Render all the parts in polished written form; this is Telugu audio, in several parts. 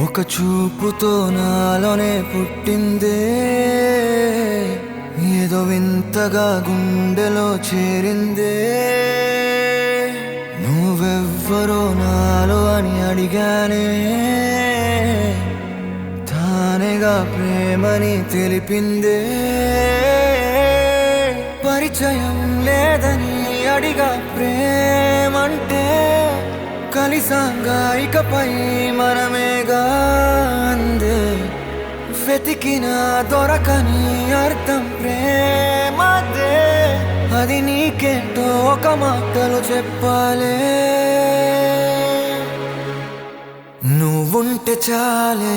ఒక చూపుతో నాలోనే పుట్టిందే, ఏదో వింతగా గుండెలో చేరిందే. నువ్వెవ్వరో నాలో అని అడిగానే, తానేగా ప్రేమని తెలిపిందే. పరిచయం లేదని అడిగా ప్రేమంటే, కలిసాంగా ఇకపై మనమేగా అందే. వెతికిన దొరకని అర్థం ప్రేమదే, అది నీకేంటో ఒక మాటలో చెప్పాలే. నువ్వుంటే చాలే,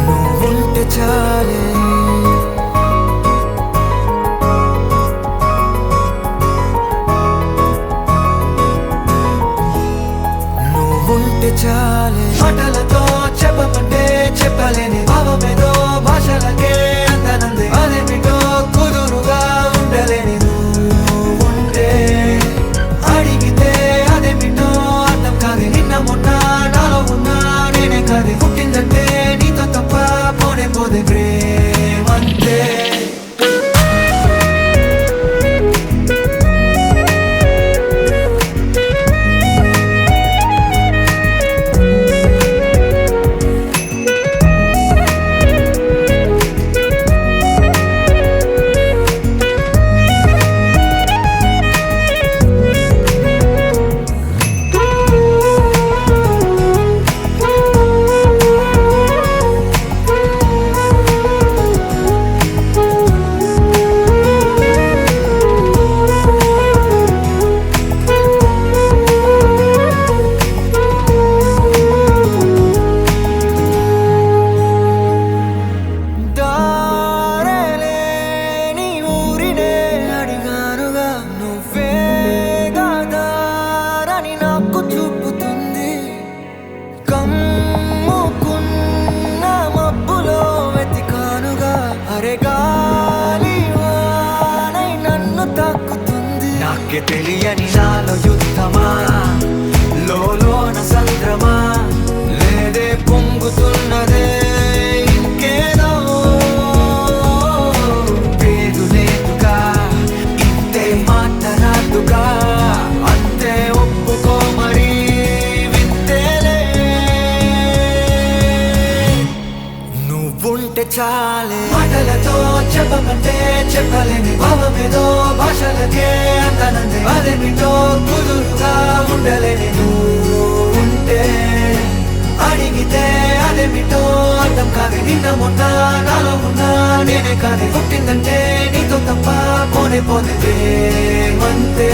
నువ్వుంటే చాలే, నువ్వుంటే చాలే. మాటలతో చెప్పమంటే చెప్పలేని భావమేదో భాషలకే అందనంది. అదేమిటో కుదురుగా ఉండలేని నువ్వుంటే, అడిగితే అదేమిటో అర్థం కాదు. నిన్న మొన్న నాలో ఉన్నా నేనే కాదు. పుట్టిందంటే నీతో తప్ప పోనే పోదే ప్రేమంతే. నాకే తెలియని నాలో యుద్ధమా, లోన సంద్రమా, లేదే పొంగుతున్నదే ఇంకేదో. పేరు లేదుగా, ఇంతే మాట రాదుగా, అంతే ఒప్పుకో మరి వింతేలే. నువ్వుంటే చాలే, మాటలతో చెప్పమంటే చెప్పలేని భావమేదో భాషలకే అందనంది. అదేమిటో కుదురుగా ఉండలేని నువ్వుంటే, అడిగితే అదేమిటో అర్థం కాదు. నిన్న మొన్న నాలో ఉన్నా నేనే కాదు. పుట్టిందంటే నీతో తప్ప పోనే పోతే ప్రేమంతే.